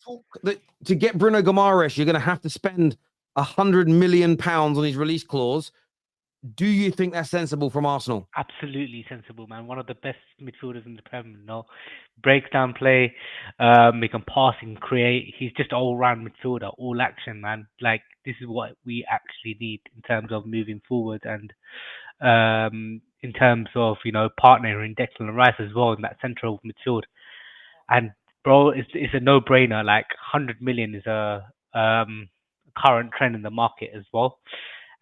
talk that to get Bruno Guimaraes, you're going to have to spend £100 million on his release clause. Do you think that's sensible from Arsenal? Absolutely sensible, man. One of the best midfielders in the Premier. Breaks down play, he can pass, he can create. He's just all round midfielder, all action, man. Like this is what we actually need in terms of moving forward, and in terms of partnering Declan Rice as well in that central midfield. And bro, it's a no brainer. Like 100 million is a current trend in the market as well,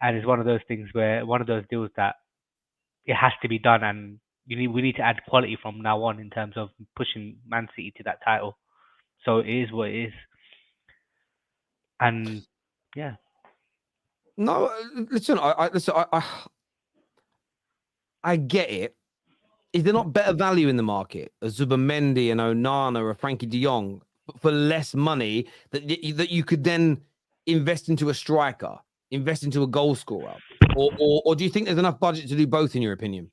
and it's one of those things where one of those deals that it has to be done, and we need to add quality from now on in terms of pushing Man City to that title. So it is what it is, and yeah. No, listen. I get it. Is there not better value in the market? A Zubimendi and Onana or a Frankie De Jong for less money that you could then invest into a striker, invest into a goal scorer, or do you think there's enough budget to do both? In your opinion?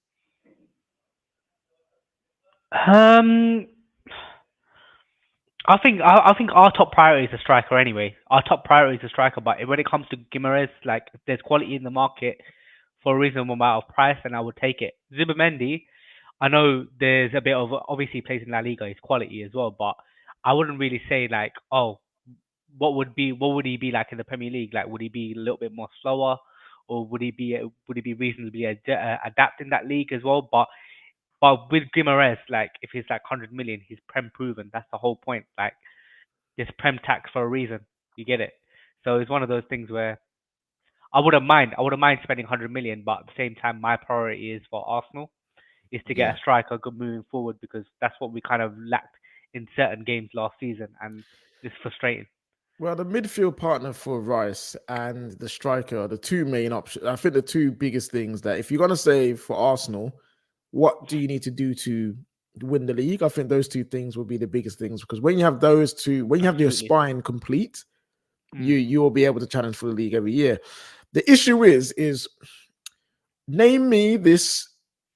Um, I think our top priority is a striker anyway. Our top priority is a striker, but when it comes to Guimaraes, like if there's quality in the market for a reasonable amount of price, then I would take it. Zubimendi, I know there's a bit of obviously he plays in La Liga, his quality as well, but I wouldn't really say like, oh, what would he be like in the Premier League? Like, would he be a little bit more slower, or would he be reasonably adapt in that league as well? But with Guimaraes, like if he's like 100 million, he's prem proven. That's the whole point. Like there's prem tax for a reason. You get it. So it's one of those things where I wouldn't mind. I wouldn't mind spending 100 million, but at the same time, my priority is for Arsenal is to get Yeah. a striker good moving forward, because that's what we kind of lacked in certain games last season, and it's frustrating. Well, the midfield partner for Rice and the striker are the two main options. I think the two biggest things that if you're going to say for Arsenal, what do you need to do to win the league? I think those two things will be the biggest things, because when you have those two, when you have your Absolutely. spine complete, Mm. you will be able to challenge for the league every year. The issue is name me this.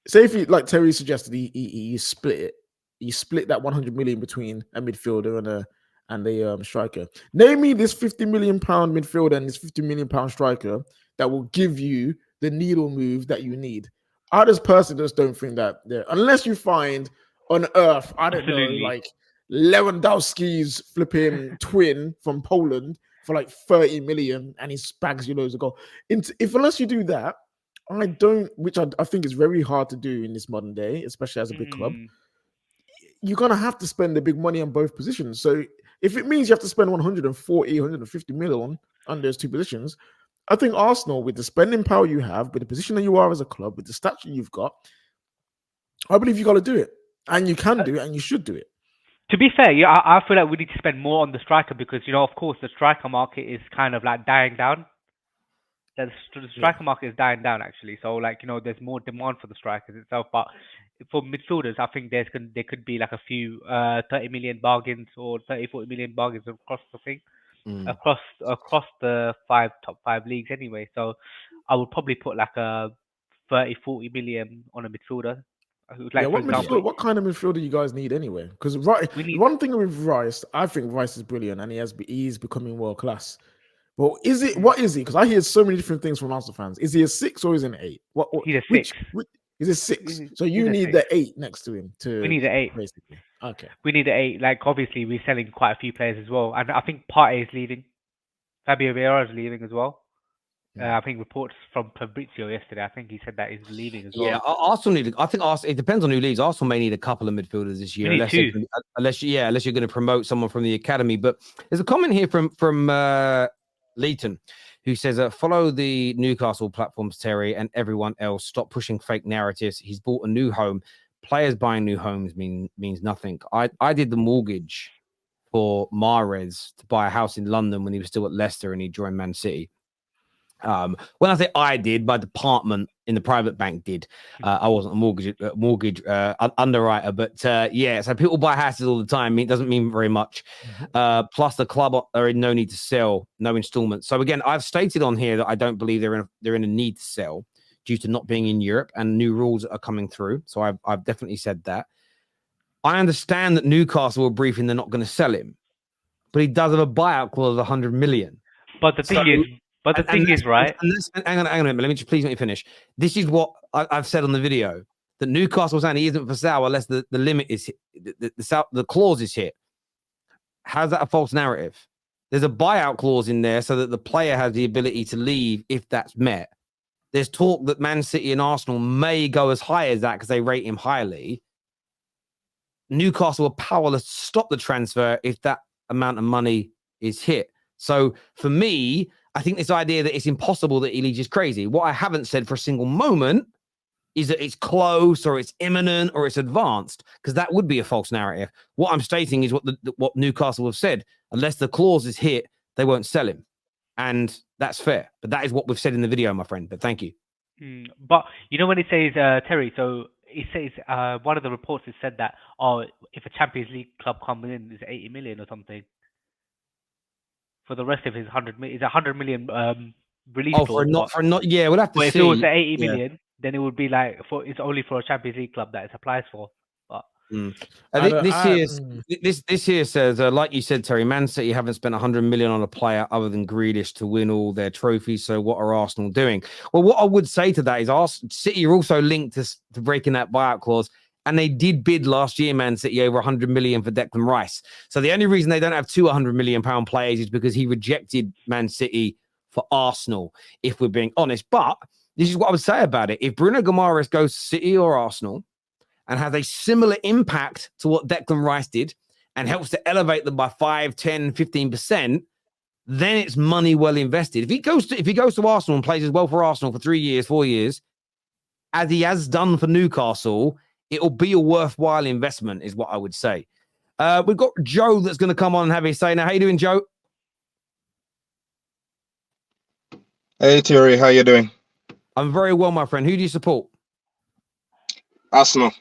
Say if you like Terry suggested, you split it. You split that 100 million between a midfielder and a striker. Name me this 50 million pound midfielder and this 50 million pound striker that will give you the needle move that you need. I just personally just don't think that there, unless you find on earth, I don't know, Absolutely. like Lewandowski's flipping twin from Poland for like 30 million and he spags you loads of goal. If unless you do that, I don't, which I think is very hard to do in this modern day, especially as a big club. Mm. You're gonna have to spend the big money on both positions. So if it means you have to spend 140, 150 million on those two positions, I think Arsenal, with the spending power you have, with the position that you are as a club, with the stature you've got, I believe you got to do it, and you can do it, and you should do it. To be fair, yeah, I feel like we need to spend more on the striker because, of course, the striker market is kind of like dying down. The striker market is dying down actually. So like, there's more demand for the strikers itself. But for midfielders, I think there could be like a few 30 million bargains or 30, 40 million bargains across the thing, across the top five leagues anyway. So I would probably put like a 30, 40 million on a midfielder. Yeah, Like for example, what kind of midfielder do you guys need anyway? Because right, we need. one thing with Rice, I think Rice is brilliant, and he's becoming world class. Well, Mm, what is he? Because I hear so many different things from Arsenal fans. Is he a 6 or is he an 8? He's a six. Which is a 6? So He's you a need six. the 8 next to him We to need an eight. basically. Okay. We need an eight. Like obviously, we're selling quite a few players as well, and I think Partey is leaving. Fabio Vieira is leaving as well. I think reports from Fabrizio yesterday. I think he said that he's leaving as Yeah, well. Arsenal need. I think Arsenal. It depends on who leaves. Arsenal may need a couple of midfielders this We year, need two. unless you're going to promote someone from the academy. But there's a comment here from Leighton, who says, "Follow the Newcastle platforms, Terry, and everyone else. Stop pushing fake narratives. He's bought a new home. Players buying new homes means nothing. I did the mortgage for Mahrez to buy a house in London when he was still at Leicester and he joined Man City." When I say I did, my department in the private bank did. I wasn't a mortgage underwriter, but yeah. So people buy houses all the time. It doesn't mean very much. Plus, the club are in no need to sell, no installments. So again, I've stated on here that I don't believe they're in a need to sell due to not being in Europe and new rules are coming through. So I've definitely said that. I understand that Newcastle were briefing they're not going to sell him. but he does have a buyout clause of 100 million. But the thing is, right? Hang on a minute. Let me just please let me finish. This is what I've said on the video, that Newcastle saying he isn't for sale unless the limit is hit, the clause is hit. How's that a false narrative? There's a buyout clause in there so that the player has the ability to leave if that's met. There's talk that Man City and Arsenal may go as high as that because they rate him highly. Newcastle are powerless to stop the transfer if that amount of money is hit. So for me, I think this idea that it's impossible that Illich is crazy. What I haven't said for a single moment is that it's close or it's imminent or it's advanced, because that would be a false narrative. What I'm stating is what Newcastle have said. Unless the clause is hit, they won't sell him. And that's fair. But that is what we've said in the video, my friend. But thank you. But you know when it says, Terry, so it says one of the reports has said that, if a Champions League club comes in, it's 80 million or something. For the rest of his 100 million, it's 100 million release clause. Yeah, we'll have to see. But if it was 80 million, then it would be like it's only for a Champions League club that it applies for. But this here says, like you said, Terry, Man City haven't spent 100 million on a player other than Grealish to win all their trophies. So what are Arsenal doing? Well, what I would say to that is City are also linked to breaking that buyout clause. And they did bid last year, Man City, over 100 million for Declan Rice. So the only reason they don't have 200 million pound players is because he rejected Man City for Arsenal, if we're being honest. But this is what I would say about it. If Bruno Guimaraes goes to City or Arsenal and has a similar impact to what Declan Rice did and helps to elevate them by 5, 10, 15%, then it's money well invested. If he goes to Arsenal and plays as well for Arsenal for 3 years, 4 years, as he has done for Newcastle, it'll be a worthwhile investment, is what I would say. We've got Joe that's going to come on and have his say. Now, how you doing, Joe? Hey, Terry, how you doing? I'm very well, my friend. Who do you support? Arsenal.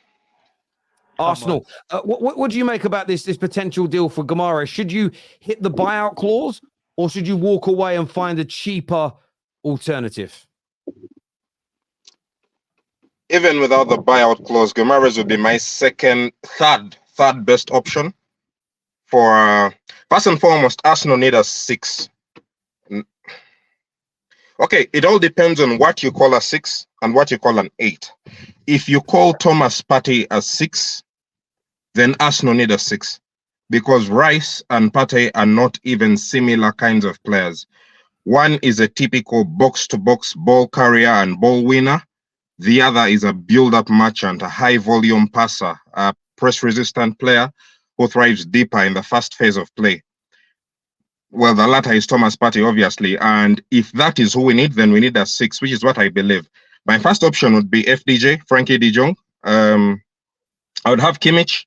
Arsenal. What do you make about this potential deal for Guimaraes? Should you hit the buyout clause, or should you walk away and find a cheaper alternative? Even without the buyout clause, Guimaraes would be my third best option. For first and foremost, Arsenal need a 6. Okay, it all depends on what you call a 6 and what you call an 8. If you call Thomas Partey a 6, then Arsenal need a 6, because Rice and Partey are not even similar kinds of players. One is a typical box-to-box ball carrier and ball winner. The other is a build-up merchant, a high-volume passer, a press-resistant player who thrives deeper in the first phase of play. Well, the latter is Thomas Partey, obviously. And if that is who we need, then we need a 6, which is what I believe. My first option would be FDJ, Frankie de Jong. I would have Kimmich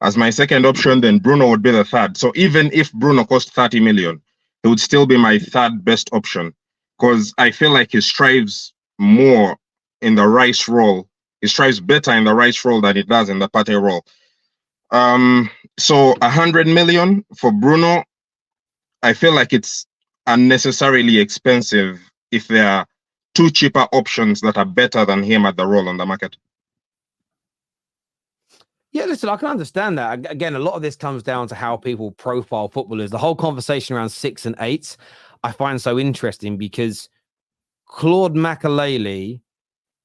as my second option, then Bruno would be the third. So even if Bruno cost 30 million, it would still be my third best option, because I feel like he strives more in the Rice role. He strives better in the Rice role than he does in the Partey role. So 100 million for Bruno, I feel like it's unnecessarily expensive if there are 2 cheaper options that are better than him at the role on the market. Yeah, listen, I can understand that. Again, a lot of this comes down to how people profile footballers. The whole conversation around 6 and 8, I find so interesting, because Claude Makelele,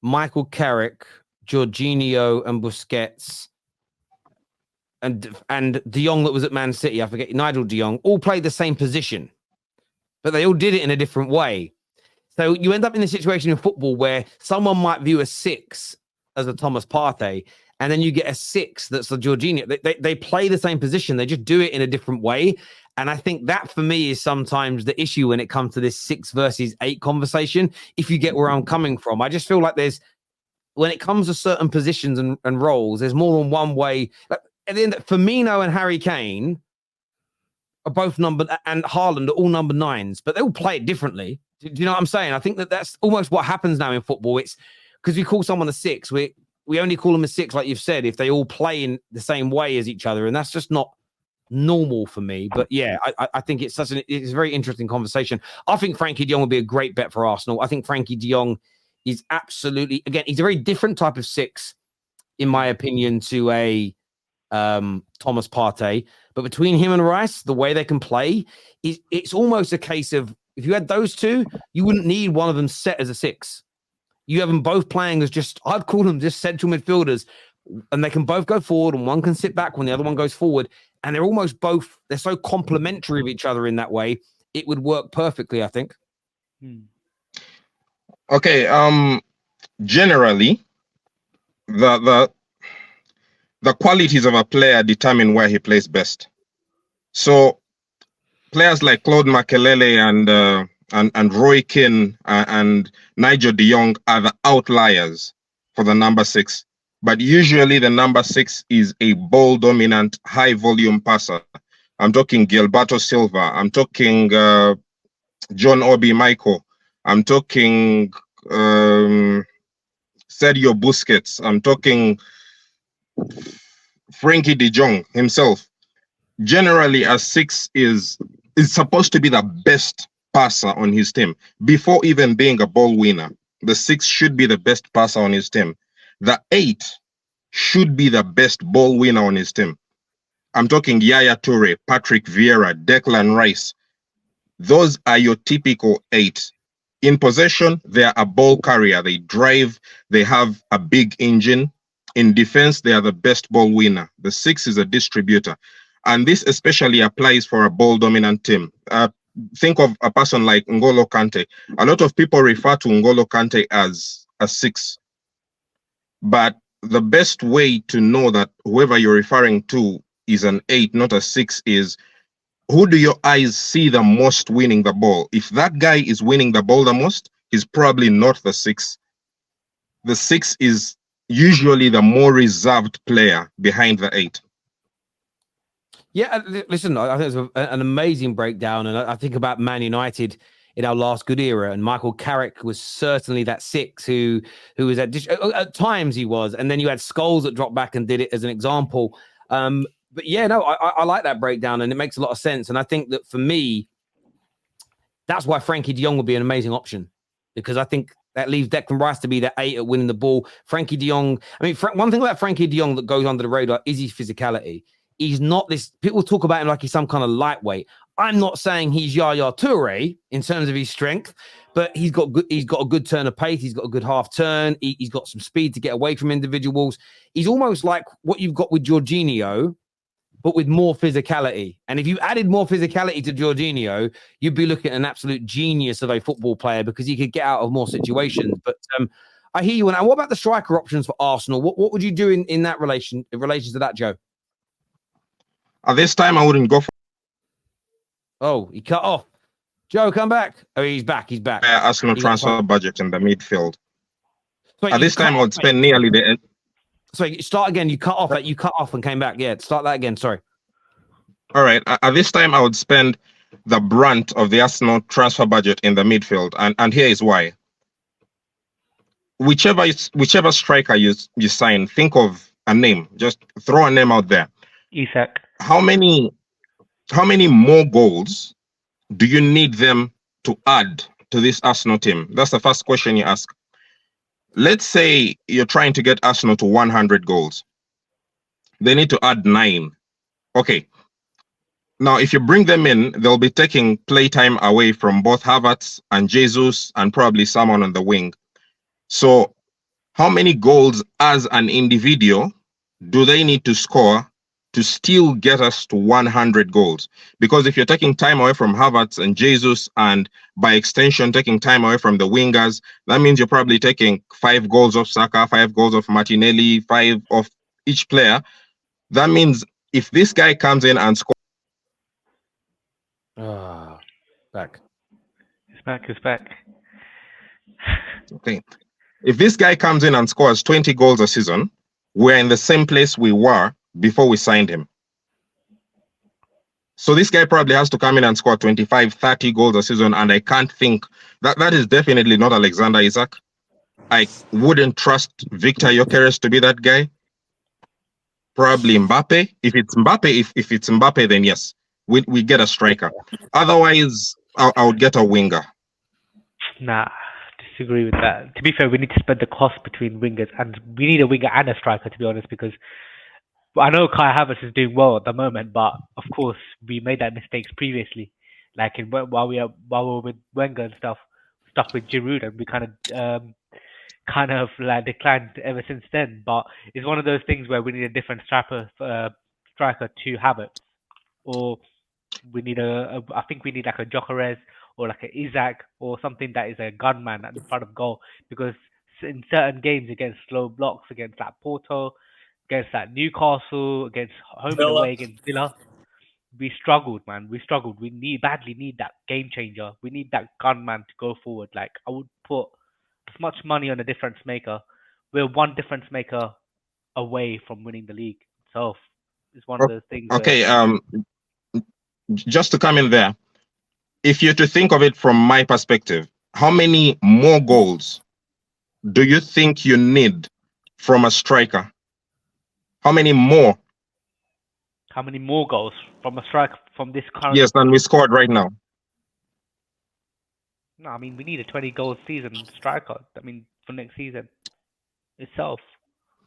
Michael Carrick, Jorginho and Busquets, and De Jong that was at Man City, I forget, Nigel De Jong, all played the same position, but they all did it in a different way. So you end up in a situation in football where someone might view a 6 as a Thomas Partey, and then you get a 6 that's a Jorginho. They play the same position, they just do it in a different way. And I think that, for me, is sometimes the issue when it comes to this 6 versus 8 conversation, if you get where I'm coming from. I just feel like when it comes to certain positions and roles, there's more than one way. Like, at the end, Firmino and Harry Kane are both numbered, and Haaland are all number 9s, but they all play it differently. Do you know what I'm saying? I think that's almost what happens now in football. It's because we call someone a 6, we only call them a 6, like you've said, if they all play in the same way as each other, and that's just not normal for me. But yeah, I think it's a very interesting conversation. I think Frankie de Jong would be a great bet for Arsenal. I think Frankie de Jong is absolutely, again, he's a very different type of 6, in my opinion, to a Thomas Partey. But between him and Rice, the way they can play, it's almost a case of if you had those two, you wouldn't need one of them set as a 6. You have them both playing as just, I'd call them just central midfielders, and they can both go forward and one can sit back when the other one goes forward. And they're almost both, they're so complementary of each other in that way. It would work perfectly, I think. Okay. Generally, the qualities of a player determine where he plays best. So players like Claude Makelele and Roy Keane and Nigel de Jong are the outliers for the number 6. But usually the number 6 is a ball dominant, high volume passer. I'm talking Gilberto Silva. I'm talking John Obi Michael. I'm talking Sergio Busquets. I'm talking Frankie de Jong himself. Generally, a 6 is supposed to be the best passer on his team. Before even being a ball winner, the 6 should be the best passer on his team. The 8 should be the best ball winner on his team. I'm talking Yaya Toure, Patrick Vieira, Declan Rice. Those are your typical 8. In possession, they are a ball carrier. They drive. They have a big engine. In defense, they are the best ball winner. The 6 is a distributor. And this especially applies for a ball dominant team. Think of a person like N'Golo Kante. A lot of people refer to N'Golo Kante as a 6. But the best way to know that whoever you're referring to is an 8, not a 6, is who do your eyes see the most winning the ball? If that guy is winning the ball the most, he's probably not the 6. The 6 is usually the more reserved player behind the 8. Yeah, listen, I think it's an amazing breakdown. And I think about Man United in our last good era, and Michael Carrick was certainly that 6 who was at times he was, and then you had Scholes that dropped back and did it as an example. But yeah, no, I like that breakdown, and it makes a lot of sense. And I think that for me, that's why Frankie de Jong would be an amazing option, because I think that leaves Declan Rice to be the 8 at winning the ball. Frankie de Jong, I mean, one thing about Frankie de Jong that goes under the radar is his physicality. He's not this, people talk about him like he's some kind of lightweight. I'm not saying he's Yaya Toure in terms of his strength, but he's got a good turn of pace. He's got a good half turn. He's got some speed to get away from individuals. He's almost like what you've got with Jorginho, but with more physicality. And if you added more physicality to Jorginho, you'd be looking at an absolute genius of a football player, because he could get out of more situations. But I hear you. And what about the striker options for Arsenal? What would you do in that relation to that, Joe? At this time, I wouldn't go for. Oh, he cut off. Joe, come back. Oh, he's back. He's back. Arsenal transfer budget in the midfield. Sorry, at this time, I would spend nearly the. Sorry, start again. You cut off and came back. Yeah, start that again. Sorry. All right. At this time, I would spend the brunt of the Arsenal transfer budget in the midfield, and here is why. Whichever striker you sign, think of a name. Just throw a name out there. Isak. How many more goals do you need them to add to this Arsenal team? That's the first question you ask. Let's say you're trying to get Arsenal to 100 goals. They need to add 9. Okay. Now, if you bring them in, they'll be taking playtime away from both Havertz and Jesus and probably someone on the wing. So how many goals as an individual do they need to score to still get us to 100 goals? Because if you're taking time away from Havertz and Jesus, and by extension taking time away from the wingers, that means you're probably taking 5 goals of Saka, 5 goals of Martinelli, 5 of each player. That means if this guy comes in and scores. Back. It's back. Okay. If this guy comes in and scores 20 goals a season, we're in the same place we were before we signed him. So this guy probably has to come in and score 25, 30 goals a season, and I can't think that is definitely not Alexander Isak. I wouldn't trust Victor Gyökeres to be that guy. Probably Mbappe. If it's Mbappe, then yes, we get a striker. Otherwise, I would get a winger. Nah, disagree with that. To be fair, we need to spread the cost between wingers, and we need a winger and a striker, to be honest, because Well, I know Kai Havertz is doing well at the moment, but of course we made that mistakes previously, like while we were with Wenger and stuff with Giroud, and we kind of like declined ever since then. But it's one of those things where we need a different striker to Havertz, or we need I think we need like a Gyökeres or like a Isaac or something that is a gunman at the front of goal, because in certain games against slow blocks, against like Porto, against that Newcastle, against home and Villa. away against Villa, we struggled, man. We struggled. We badly need that game changer. We need that gunman to go forward. Like, I would put as much money on a difference maker. We're one difference maker away from winning the league itself. It's one of those things. Okay, just to come in there, if you're to think of it from my perspective, how many more goals do you think you need from a striker? How many more? How many more goals from a strike from this current? Yes, than we scored right now. No, I mean, we need a 20-goal season striker. I mean, for next season itself.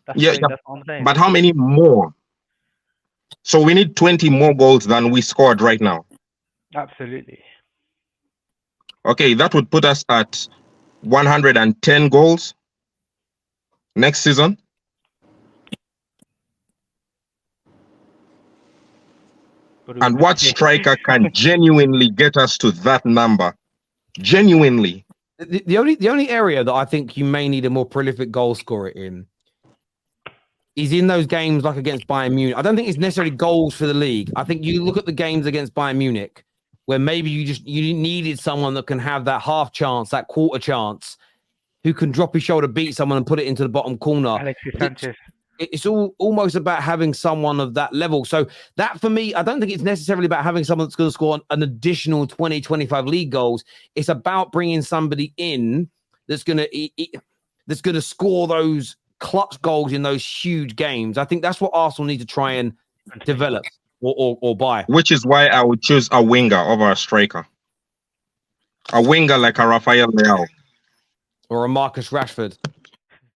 That's what I'm saying. But how many more? So we need 20 more goals than we scored right now. Absolutely. Okay, that would put us at 110 goals next season. And what striker can genuinely get us to that number? Genuinely. The only area that I think you may need a more prolific goal scorer in is in those games like against Bayern Munich. I don't think it's necessarily goals for the league. I think you look at the games against Bayern Munich where maybe you needed someone that can have that half chance, that quarter chance, who can drop his shoulder, beat someone and put it into the bottom corner. Alexis Sanchez. It's almost about having someone of that level. So that, for me, I don't think it's necessarily about having someone that's going to score an additional 20, 25 league goals. It's about bringing somebody in that's going to score those clutch goals in those huge games. I think that's what Arsenal need to try and develop or buy. Which is why I would choose a winger over a striker. A winger like a Rafael Leao. Or a Marcus Rashford.